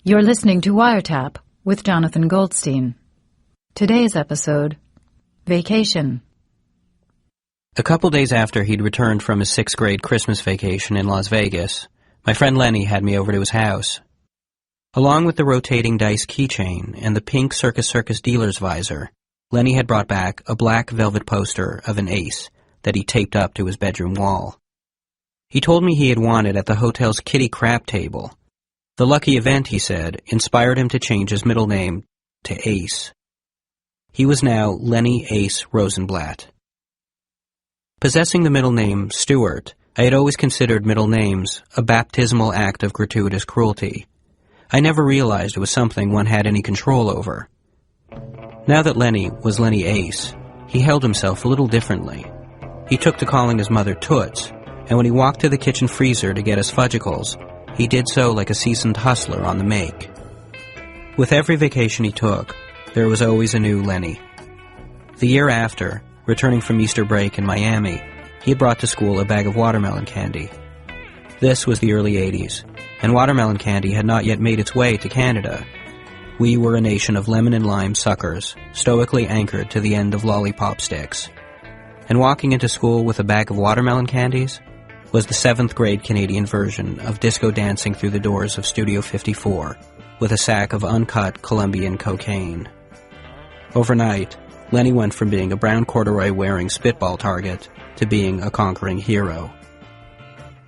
You're listening to Wiretap with Jonathan Goldstein. Today's episode, Vacation. A couple days after he'd returned from his 6th grade Christmas vacation in Las Vegas, my friend Lenny had me over to his house. Along with the rotating dice keychain and the pink Circus dealer's visor, Lenny had brought back a black velvet poster of an ace that he taped up to his bedroom wall. He told me he had won it at the hotel's kitty crap table. The lucky event, he said, inspired him to change his middle name to Ace. He was now Lenny Ace Rosenblatt. Possessing the middle name Stewart, I had always considered middle names a baptismal act of gratuitous cruelty. I never realized it was something one had any control over. Now that Lenny was Lenny Ace, he held himself a little differently. He took to calling his mother Toots, and when he walked to the kitchen freezer to get us fudgicles, he did so like a seasoned hustler on the make. With every vacation he took, there was always a new Lenny. The year after, returning from Easter break in Miami, he had brought to school a bag of watermelon candy. This was the early 80s, and watermelon candy had not yet made its way to Canada. We were a nation of lemon and lime suckers, stoically anchored to the end of lollipop sticks. And walking into school with a bag of watermelon candies was the 7th grade Canadian version of disco dancing through the doors of Studio 54 with a sack of uncut Colombian cocaine. Overnight, Lenny went from being a brown corduroy-wearing spitball target to being a conquering hero.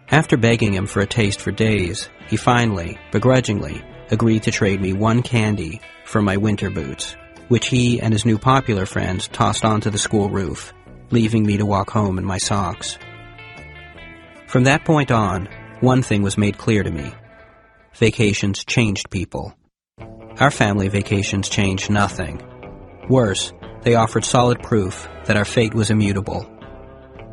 After begging him for a taste for days, he finally, begrudgingly, agreed to trade me one candy for my winter boots, which he and his new popular friends tossed onto the school roof, leaving me to walk home in my socks. From that point on, one thing was made clear to me. Vacations changed people. Our family vacations changed nothing. Worse, they offered solid proof that our fate was immutable.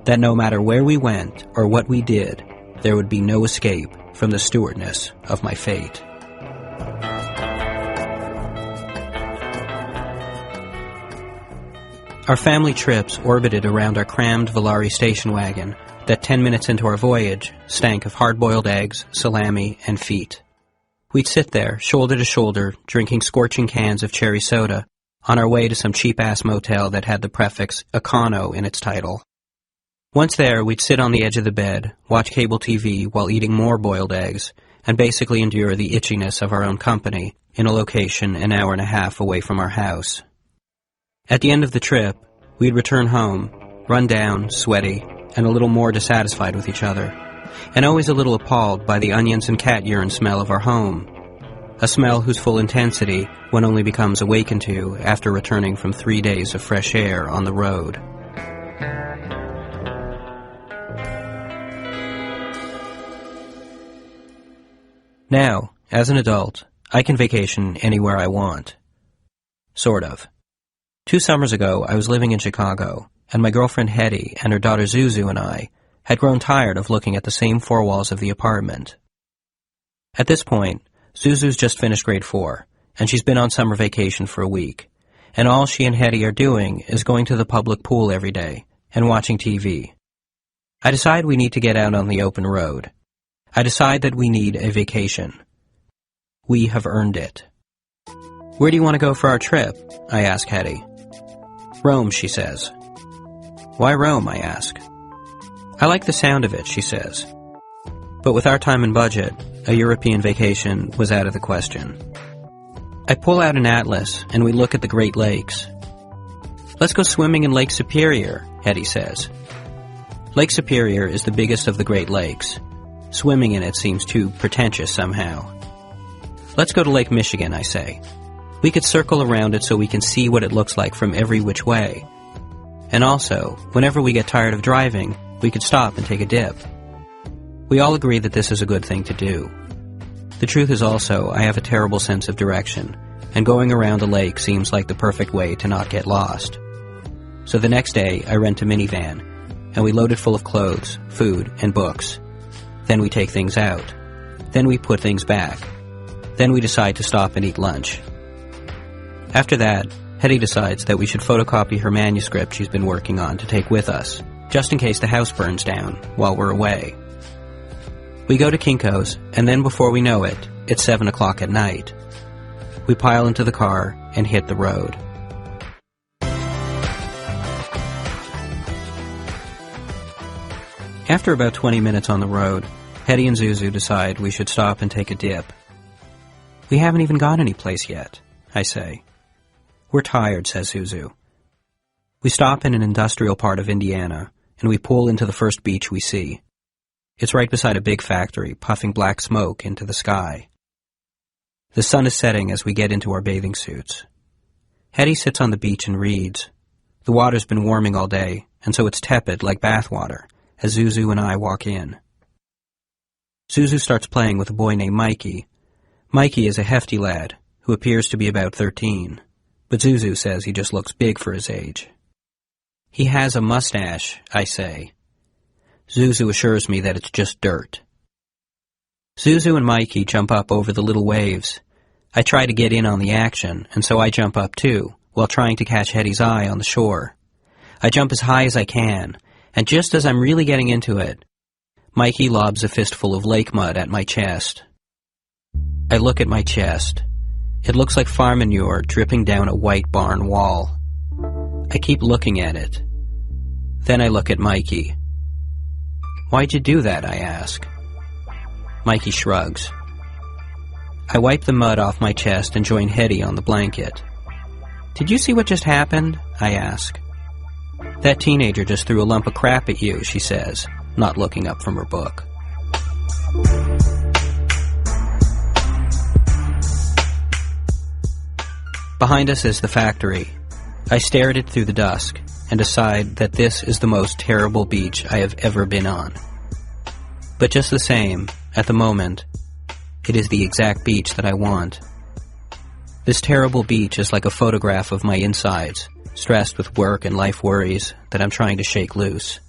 That no matter where we went or what we did, there would be no escape from the stewardness of my fate. Our family trips orbited around our crammed Volare station wagon that 10 minutes into our voyage stank of hard-boiled eggs, salami, and feet. We'd sit there, shoulder to shoulder, drinking scorching cans of cherry soda on our way to some cheap-ass motel that had the prefix Econo in its title. Once there, we'd sit on the edge of the bed, watch cable TV while eating more boiled eggs, and basically endure the itchiness of our own company in a location an hour and a half away from our house. At the end of the trip, we'd return home, run down, sweaty, and a little more dissatisfied with each other, and always a little appalled by the onions and cat urine smell of our home, a smell whose full intensity one only becomes awakened to after returning from 3 days of fresh air on the road. Now, as an adult, I can vacation anywhere I want. Sort of. 2 summers ago, I was living in Chicago, and my girlfriend Hetty and her daughter Zuzu and I had grown tired of looking at the same 4 walls of the apartment. At this point, Zuzu's just finished grade 4, and she's been on summer vacation for a week, and all she and Hetty are doing is going to the public pool every day and watching TV. I decide we need to get out on the open road. I decide that we need a vacation. We have earned it. Where do you want to go for our trip? I ask Hetty. Rome, she says. Why Rome, I ask. I like the sound of it, she says. But with our time and budget, a European vacation was out of the question. I pull out an atlas and we look at the Great Lakes. Let's go swimming in Lake Superior, Hetty says. Lake Superior is the biggest of the Great Lakes. Swimming in it seems too pretentious somehow. Let's go to Lake Michigan, I say. We could circle around it so we can see what it looks like from every which way. And also, whenever we get tired of driving, we could stop and take a dip. We all agree that this is a good thing to do. The truth is also, I have a terrible sense of direction, and going around a lake seems like the perfect way to not get lost. So the next day, I rent a minivan, and we load it full of clothes, food, and books. Then we take things out. Then we put things back. Then we decide to stop and eat lunch. After that, Hetty decides that we should photocopy her manuscript she's been working on to take with us, just in case the house burns down while we're away. We go to Kinko's, and then before we know it, It's 7 o'clock at night. We pile into the car and hit the road. After about 20 minutes on the road, Hetty and Zuzu decide we should stop and take a dip. We haven't even got any place yet, I say. We're tired, says Zuzu. We stop in an industrial part of Indiana, and we pull into the first beach we see. It's right beside a big factory, puffing black smoke into the sky. The sun is setting as we get into our bathing suits. Hetty sits on the beach and reads. The water's been warming all day, and so it's tepid like bath water, as Zuzu and I walk in. Zuzu starts playing with a boy named Mikey. Mikey is a hefty lad, who appears to be about 13, but Zuzu says he just looks big for his age. He has a mustache, I say. Zuzu assures me that it's just dirt. Zuzu and Mikey jump up over the little waves. I try to get in on the action, and so I jump up too, while trying to catch Hetty's eye on the shore. I jump as high as I can, and just as I'm really getting into it, Mikey lobs a fistful of lake mud at my chest. I look at my chest. It looks like farm manure dripping down a white barn wall. I keep looking at it. Then I look at Mikey. Why'd you do that, I ask. Mikey shrugs. I wipe the mud off my chest and join Hetty on the blanket. Did you see what just happened? I ask. That teenager just threw a lump of crap at you, she says, not looking up from her book. Behind us is the factory. I stare at it through the dusk and decide that this is the most terrible beach I have ever been on. But just the same, at the moment, it is the exact beach that I want. This terrible beach is like a photograph of my insides, stressed with work and life worries that I'm trying to shake loose.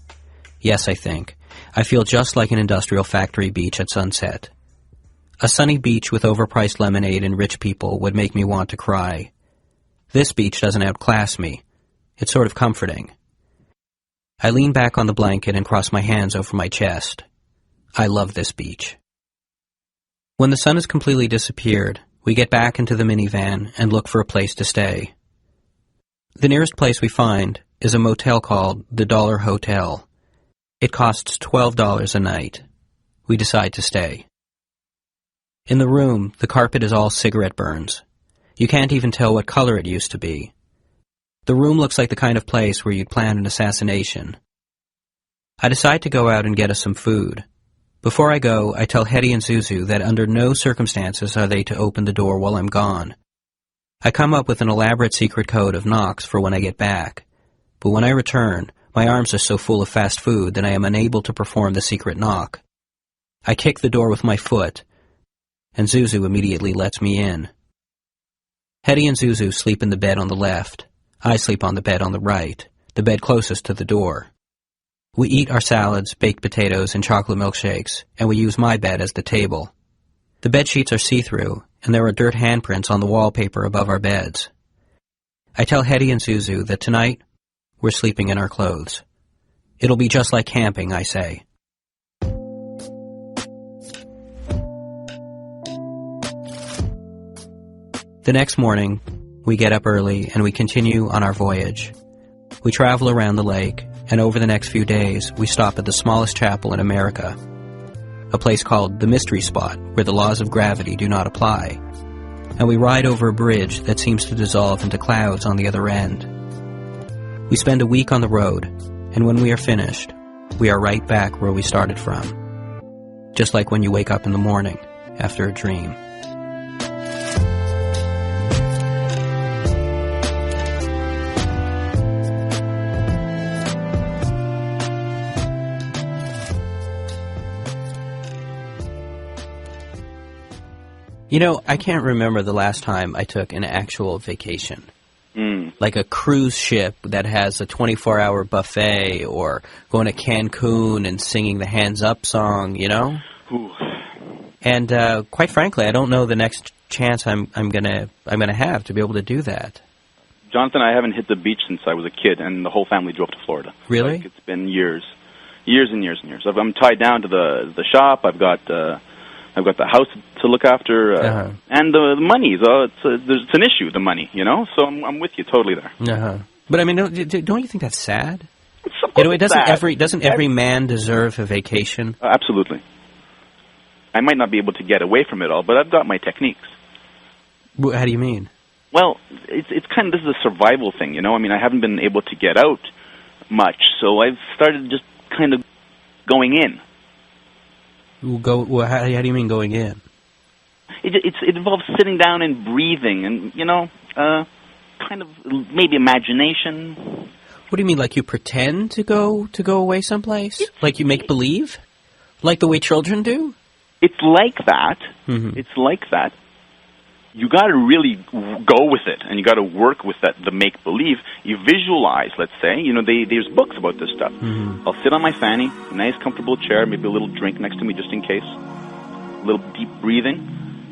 Yes, I think. I feel just like an industrial factory beach at sunset. A sunny beach with overpriced lemonade and rich people would make me want to cry. This beach doesn't outclass me. It's sort of comforting. I lean back on the blanket and cross my hands over my chest. I love this beach. When the sun has completely disappeared, we get back into the minivan and look for a place to stay. The nearest place we find is a motel called the Dollar Hotel. It costs $12 a night. We decide to stay. In the room, the carpet is all cigarette burns. You can't even tell what color it used to be. The room looks like the kind of place where you'd plan an assassination. I decide to go out and get us some food. Before I go, I tell Hetty and Zuzu that under no circumstances are they to open the door while I'm gone. I come up with an elaborate secret code of knocks for when I get back, but when I return, my arms are so full of fast food that I am unable to perform the secret knock. I kick the door with my foot, and Zuzu immediately lets me in. Hetty and Zuzu sleep in the bed on the left. I sleep on the bed on the right, the bed closest to the door. We eat our salads, baked potatoes, and chocolate milkshakes, and we use my bed as the table. The bed sheets are see-through, and there are dirt handprints on the wallpaper above our beds. I tell Hetty and Zuzu that tonight we're sleeping in our clothes. It'll be just like camping, I say. The next morning, we get up early and we continue on our voyage. We travel around the lake, and over the next few days, we stop at the smallest chapel in America, a place called the Mystery Spot, where the laws of gravity do not apply, and we ride over a bridge that seems to dissolve into clouds on the other end. We spend a week on the road, and when we are finished, we are right back where we started from, just like when you wake up in the morning after a dream. You know, I can't remember the last time I took an actual vacation. Like a cruise ship that has a 24-hour buffet, or going to Cancun and singing the Hands Up song, you know? Ooh. And quite frankly, I don't know the next chance I'm gonna have to be able to do that. Jonathan, I haven't hit the beach since I was a kid, and the whole family drove to Florida. Really? Like, it's been years and years and years. I'm tied down to the shop. I've got I've got the house to look after, and the money. It's an issue, the money, you know? So I'm with you totally there. But I mean, don't you think that's sad? Doesn't every man deserve a vacation? Absolutely. I might not be able to get away from it all, but I've got my techniques. How do you mean? Well, it's kind of, this is a survival thing, you know? I mean, I haven't been able to get out much, so I've started just kind of going in. How do you mean going in? It involves sitting down and breathing and, you know, kind of maybe imagination. What do you mean, like you pretend to go away someplace? Like you make believe? Like the way children do? It's like that. Mm-hmm. It's like that. You got to really go with it, and you got to work with the make-believe. You visualize, let's say. You know, there's books about this stuff. Mm-hmm. I'll sit on my fanny, nice, comfortable chair, maybe a little drink next to me just in case, a little deep breathing,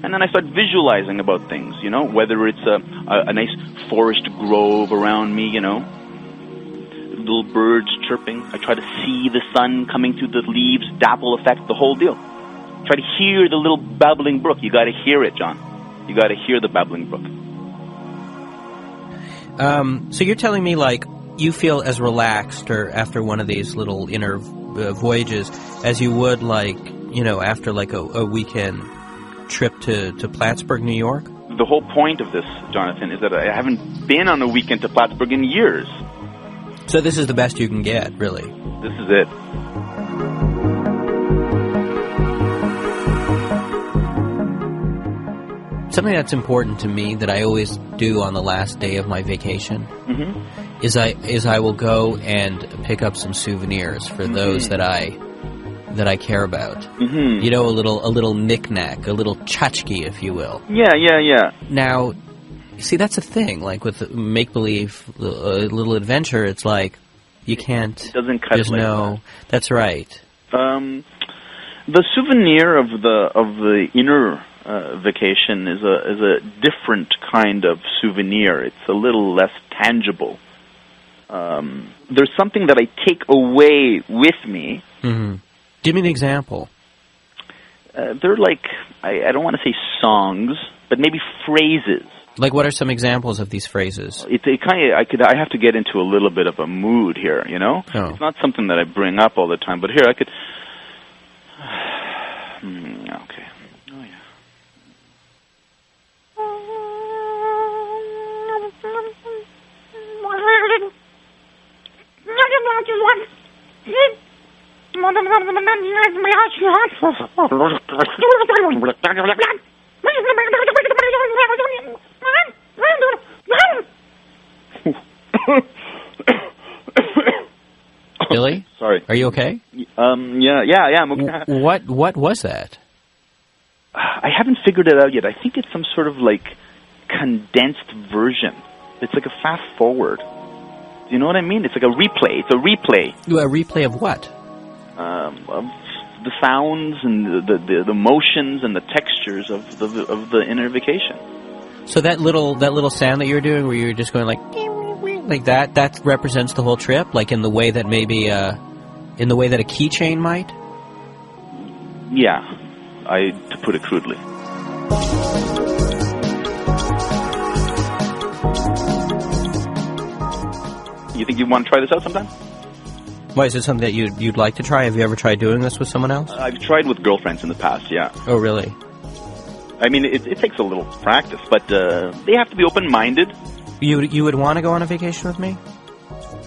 and then I start visualizing about things, you know, whether it's a nice forest grove around me, you know, little birds chirping. I try to see the sun coming through the leaves, dapple effect, the whole deal. Try to hear the little babbling brook. You got to hear it, John. You got to hear the babbling brook. So you're telling me, like, you feel as relaxed or after one of these little inner voyages as you would, like, you know, after, like, a weekend trip to Plattsburgh, New York? The whole point of this, Jonathan, is that I haven't been on a weekend to Plattsburgh in years. So this is the best you can get, really? This is it. Something that's important to me that I always do on the last day of my vacation is I will go and pick up some souvenirs for those that I care about. Mm-hmm. You know, a little knick-knack, a little tchotchke, if you will. Yeah. Now, see, that's a thing. Like with make-believe, a little adventure, it's like you can't. It doesn't cut it like that. That's right. The souvenir of the inner vacation is a different kind of souvenir. It's a little less tangible. There's something that I take away with me. Mm-hmm. Give me an example. They're like, I don't want to say songs, but maybe phrases. Like, what are some examples of these phrases? I have to get into a little bit of a mood here, you know? Oh. It's not something that I bring up all the time, but here I could... okay. Oh, yeah. Billy? Sorry. Are you okay? Yeah, I'm okay. What was that? I haven't figured it out yet. I think it's some sort of, like, condensed version. It's like a fast forward. Do you know what I mean? It's like a replay. It's a replay. A replay of what? Of the sounds and the motions and the textures of the inner vacation. So that little sound that you were doing, where you were just going like that represents the whole trip, like in the way that maybe in the way that a keychain might. Yeah, to put it crudely. You think you want to try this out sometime? Why, is it something that you'd like to try? Have you ever tried doing this with someone else? I've tried with girlfriends in the past, yeah. Oh, really? I mean, it takes a little practice, but they have to be open-minded. You would want to go on a vacation with me?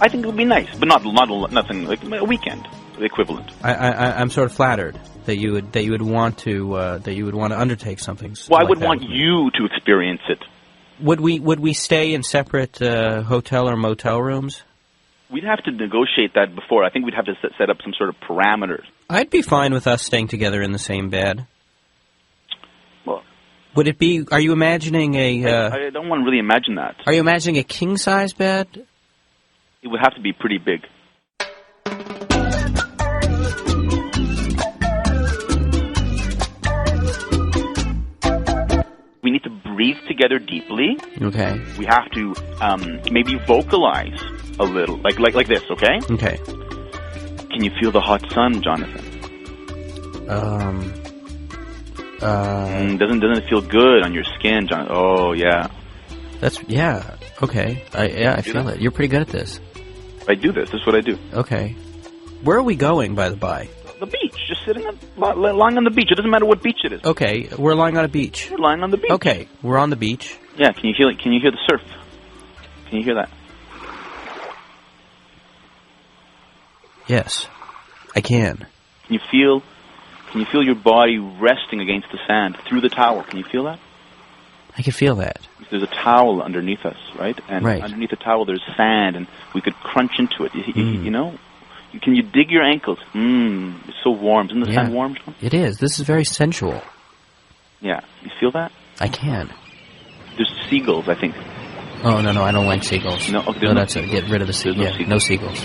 I think it would be nice, but nothing like a weekend, the equivalent. I'm sort of flattered that you would want to undertake something. Well, like I would want you to experience it. Would we stay in separate hotel or motel rooms? We'd have to negotiate that before. I think we'd have to set up some sort of parameters. I'd be fine with us staying together in the same bed. Well, would it be? Are you imagining I don't want to really imagine that. Are you imagining a king-size bed? It would have to be pretty big. We need to breathe together deeply. Okay. We have to maybe vocalize a little, like this. Okay. Okay. Can you feel the hot sun, Jonathan? Doesn't it feel good on your skin, John? Oh, yeah. Okay. I feel it. You're pretty good at this. I do this. This is what I do. Okay. Where are we going, by the by? The beach. Just lying on the beach. It doesn't matter what beach it is. Okay, we're lying on a beach. We're lying on the beach. Okay, we're on the beach. Yeah, can you hear the surf? Can you hear that? Yes, I can. Can you feel your body resting against the sand through the towel? Can you feel that? I can feel that. There's a towel underneath us, right? And underneath the towel there's sand, and we could crunch into it. You know? Can you dig your ankles? It's so warm. Isn't the sand warm? It is. This is very sensual. Yeah. You feel that? I can. There's seagulls, I think. Oh, no, I don't like seagulls. No, that's it. Get rid of the seagulls. No seagulls.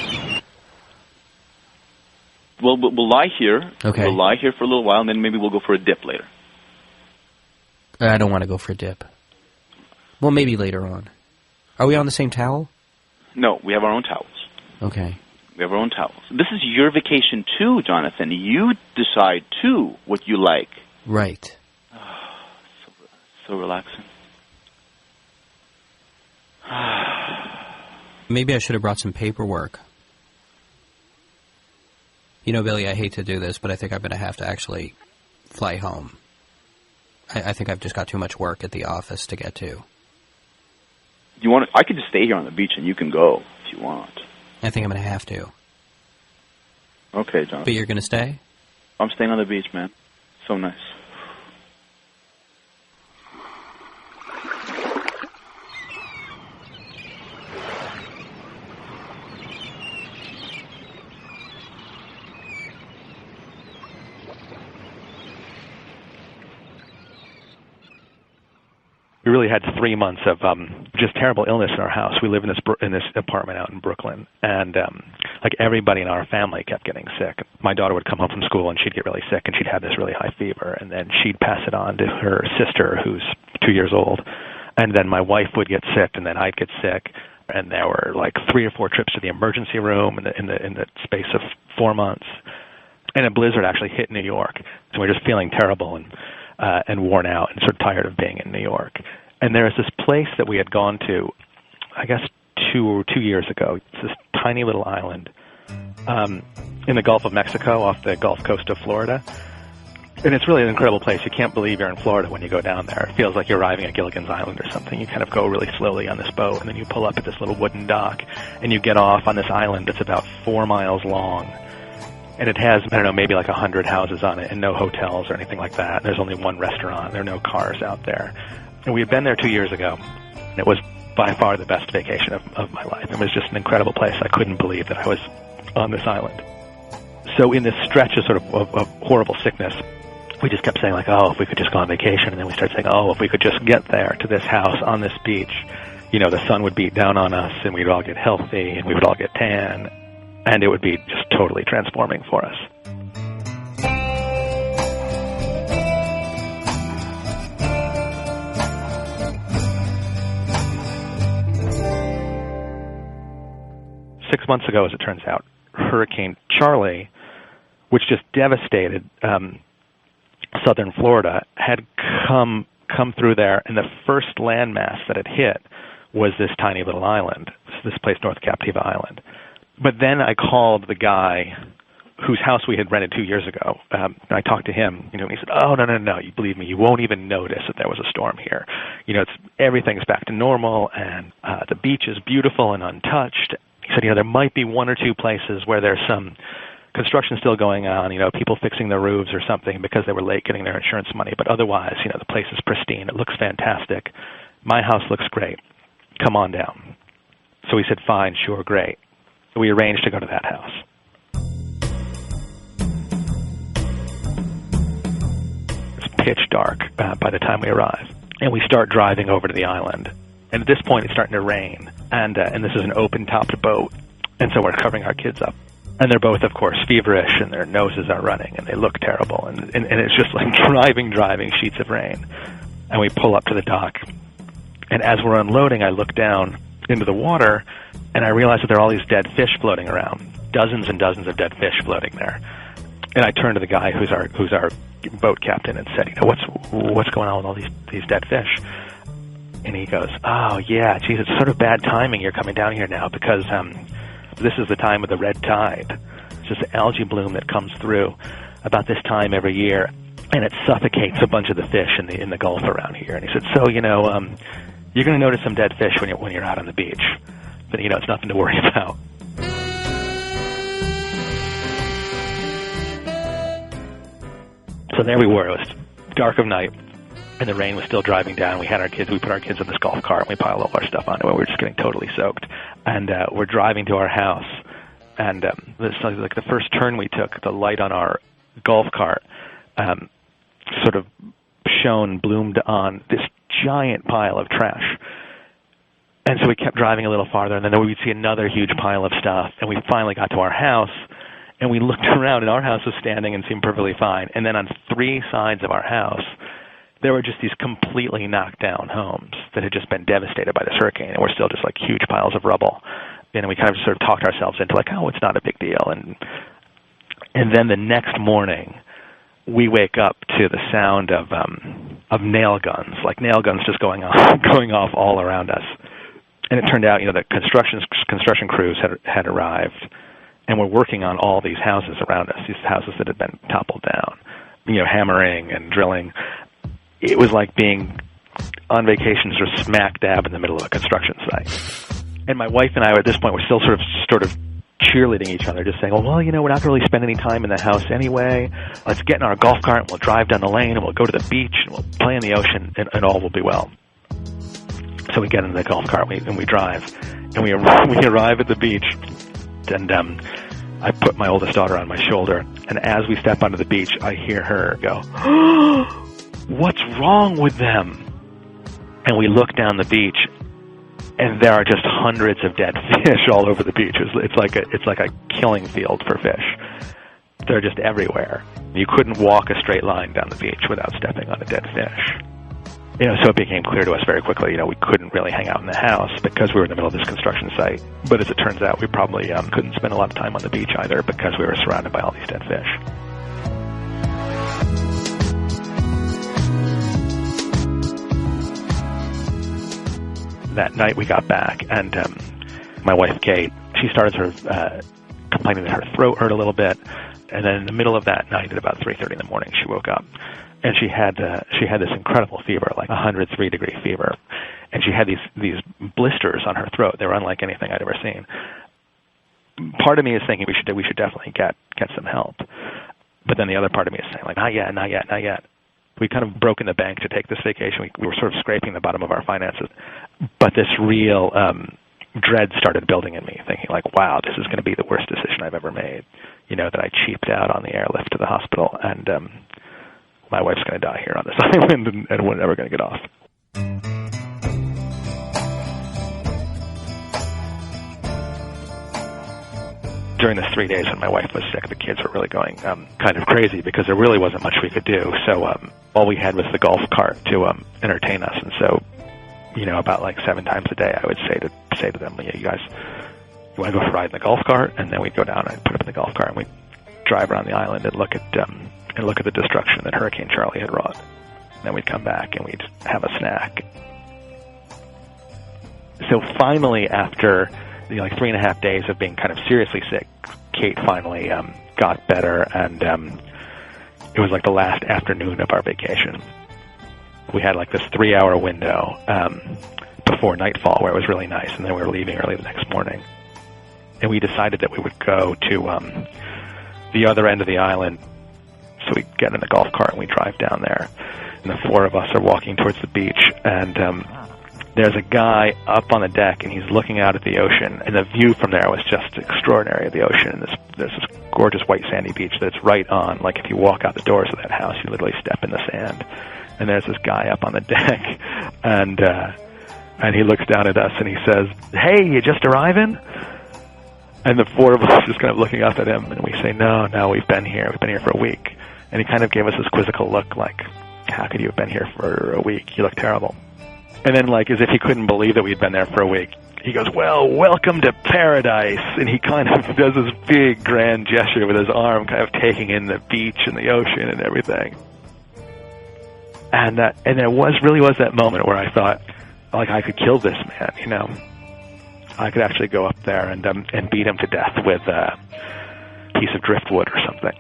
Well, we'll lie here. Okay. We'll lie here for a little while, and then maybe we'll go for a dip later. I don't want to go for a dip. Well, maybe later on. Are we on the same towel? No, we have our own towels. Okay. We have our own towels. This is your vacation too, Jonathan. You decide too what you like. Right. So relaxing. Maybe I should have brought some paperwork. You know, Billy, I hate to do this, but I think I'm going to have to actually fly home. I think I've just got too much work at the office to get to. I could just stay here on the beach and you can go if you want. I think I'm going to have to. Okay, John. But you're going to stay? I'm staying on the beach, man. So nice. We really had 3 months of just terrible illness in our house. We live in this apartment out in Brooklyn, and like everybody in our family kept getting sick. My daughter would come home from school and she'd get really sick, and she'd have this really high fever, and then she'd pass it on to her sister, who's 2 years old, and then my wife would get sick, and then I'd get sick, and there were like 3 or 4 trips to the emergency room in the space of 4 months, and a blizzard actually hit New York, so we're just feeling terrible and worn out and sort of tired of being in New York. And there's this place that we had gone to, I guess 2 years ago. It's this tiny little island in the Gulf of Mexico off the Gulf Coast of Florida. And it's really an incredible place. You can't believe you're in Florida when you go down there. It feels like you're arriving at Gilligan's Island or something. You kind of go really slowly on this boat, and then you pull up at this little wooden dock, and you get off on this island that's about 4 miles long. And it has, I don't know, maybe like 100 houses on it and no hotels or anything like that. There's only one restaurant. There are no cars out there. And we had been there 2 years ago. And it was by far the best vacation of my life. It was just an incredible place. I couldn't believe that I was on this island. So in this stretch of sort of horrible sickness, we just kept saying like, oh, if we could just go on vacation. And then we started saying, oh, if we could just get there to this house on this beach, you know, the sun would beat down on us and we'd all get healthy and we would all get tan. And it would be just totally transforming for us. Six months ago, as it turns out, Hurricane Charlie, which just devastated southern Florida, had come through there, and the first landmass that it hit was this tiny little island, this place, North Captiva Island. But then I called the guy whose house we had rented 2 years ago, and I talked to him, you know, and he said, oh, no, you believe me, you won't even notice that there was a storm here. You know, everything's back to normal, and the beach is beautiful and untouched. He said, you know, there might be 1 or 2 places where there's some construction still going on, you know, people fixing their roofs or something because they were late getting their insurance money, but otherwise, you know, the place is pristine. It looks fantastic. My house looks great. Come on down. So we said, fine, sure, great. We arranged to go to that house. It's pitch dark by the time we arrive. And we start driving over to the island. And at this point, it's starting to rain. And this is an open-topped boat. And so we're covering our kids up. And they're both, of course, feverish, and their noses are running, and they look terrible. And it's just like driving sheets of rain. And we pull up to the dock. And as we're unloading, I look down into the water, and I realize that there are all these dead fish floating around, dozens and dozens of dead fish floating there. And I turn to the guy who's our boat captain and said, what's going on with all these dead fish? And he goes, oh, yeah, geez, it's sort of bad timing you're coming down here now because this is the time of the red tide. It's just the algae bloom that comes through about this time every year, and it suffocates a bunch of the fish in the Gulf around here. And he said, so, you're going to notice some dead fish when you're out on the beach. But, it's nothing to worry about. So there we were. It was dark of night, and the rain was still driving down. We put our kids in this golf cart, and we piled all our stuff onto it. We were just getting totally soaked. And we're driving to our house, and this like the first turn we took, the light on our golf cart sort of bloomed on this giant pile of trash. And so we kept driving a little farther, and then we'd see another huge pile of stuff, and we finally got to our house, and we looked around, and our house was standing and seemed perfectly fine. And then on three sides of our house, there were just these completely knocked down homes that had just been devastated by this hurricane, and were still just like huge piles of rubble. And we kind of sort of talked ourselves into like, oh, it's not a big deal. And then the next morning, we wake up to the sound of nail guns, like nail guns just going off all around us. And it turned out, the construction crews had arrived, and were working on all these houses around us, these houses that had been toppled down, hammering and drilling. It was like being on vacation sort of smack dab in the middle of a construction site. And my wife and I, at this point, were still sort of cheerleading each other, just saying, well, we're not going to really spend any time in the house anyway. Let's get in our golf cart, and we'll drive down the lane, and we'll go to the beach, and we'll play in the ocean, and all will be well. So we get in the golf cart, and we drive, and we arrive at the beach, and I put my oldest daughter on my shoulder, and as we step onto the beach, I hear her go, what's wrong with them? And we look down the beach, and there are just hundreds of dead fish all over the beach. It's like a killing field for fish. They're just everywhere. You couldn't walk a straight line down the beach without stepping on a dead fish. So it became clear to us very quickly, we couldn't really hang out in the house because we were in the middle of this construction site. But as it turns out, we probably couldn't spend a lot of time on the beach either because we were surrounded by all these dead fish. That night we got back, and my wife, Kate, she started sort of complaining that her throat hurt a little bit. And then in the middle of that night at about 3:30 in the morning, she woke up. And she had this incredible fever, like 103-degree fever, and she had these blisters on her throat. They were unlike anything I'd ever seen. Part of me is thinking we should definitely get some help, but then the other part of me is saying like not yet. We kind of broke in the bank to take this vacation. We were sort of scraping the bottom of our finances, but this real dread started building in me, thinking like, wow, this is going to be the worst decision I've ever made. That I cheaped out on the airlift to the hospital, and my wife's going to die here on this island, and we're never going to get off. During the 3 days when my wife was sick, the kids were really going kind of crazy because there really wasn't much we could do. So all we had was the golf cart to entertain us. And so, about like 7 times a day, I would say to them, you guys, you want to go for a ride in the golf cart? And then we'd go down and put up in the golf cart, and we'd drive around the island and look at the destruction that Hurricane Charlie had wrought. And then we'd come back and we'd have a snack. So finally, after 3.5 days of being kind of seriously sick, Kate finally got better, and it was like the last afternoon of our vacation. We had like this 3-hour window before nightfall where it was really nice, and then we were leaving early the next morning. And we decided that we would go to the other end of the island. So we get in the golf cart and we drive down there, and the 4 of us are walking towards the beach, and there's a guy up on the deck, and he's looking out at the ocean, and the view from there was just extraordinary of the ocean. And there's this gorgeous white sandy beach that's right on, like if you walk out the doors of that house, you literally step in the sand. And there's this guy up on the deck, and he looks down at us and he says, "Hey, you just arriving?" And the 4 of us just kind of looking up at him, and we say, no, we've been here for a week. And he kind of gave us this quizzical look, like, how could you have been here for a week? You look terrible. And then, like, as if he couldn't believe that we'd been there for a week, he goes, well, welcome to paradise. And he kind of does this big, grand gesture with his arm, kind of taking in the beach and the ocean and everything. And there really was that moment where I thought, like, I could kill this man, you know. I could actually go up there and beat him to death with a piece of driftwood or something.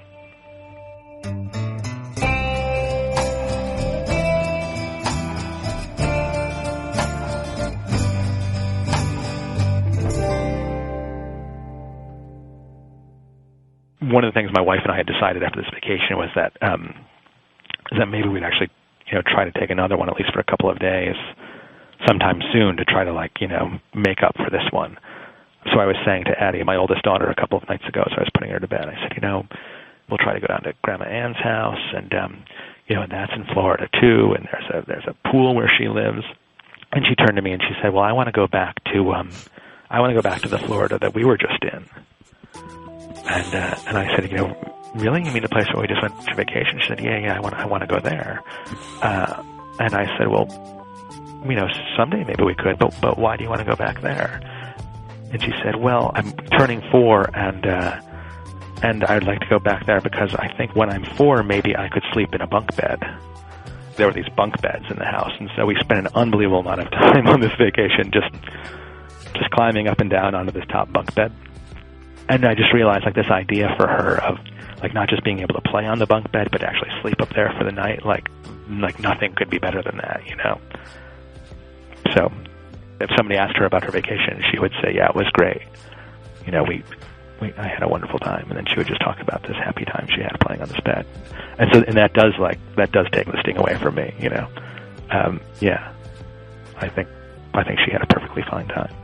One of the things my wife and I had decided after this vacation was that maybe we'd actually, you know, try to take another one, at least for a couple of days, sometime soon, to try to, like, you know, make up for this one. So I was saying to Addie, my oldest daughter, a couple of nights ago, so I was putting her to bed, I said, you know, we'll try to go down to Grandma Ann's house, and you know, and that's in Florida too, and there's a pool where she lives. And she turned to me and she said, well, I want to go back to the Florida that we were just in. And I said, you know, really? You mean the place where we just went to vacation? She said, yeah, I want to go there. And I said, well, you know, someday maybe we could, but why do you want to go back there? And she said, well, I'm turning 4, and I'd like to go back there because I think when I'm 4, maybe I could sleep in a bunk bed. There were these bunk beds in the house, and so we spent an unbelievable amount of time on this vacation just climbing up and down onto this top bunk bed. And I just realized, like, this idea for her of, like, not just being able to play on the bunk bed, but actually sleep up there for the night, like nothing could be better than that, you know? So if somebody asked her about her vacation, she would say, yeah, it was great. You know, I had a wonderful time. And then she would just talk about this happy time she had playing on this bed. And that does take the sting away from me, you know? Yeah, I think she had a perfectly fine time.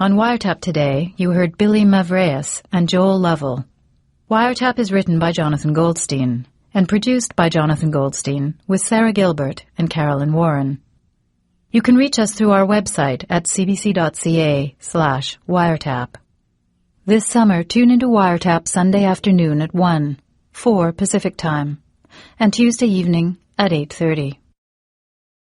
On Wiretap today, you heard Billy Mavreas and Joel Lovell. Wiretap is written by Jonathan Goldstein and produced by Jonathan Goldstein with Sarah Gilbert and Carolyn Warren. You can reach us through our website at cbc.ca/wiretap. This summer, tune into Wiretap Sunday afternoon at 1, 4 Pacific Time, and Tuesday evening at 8:30.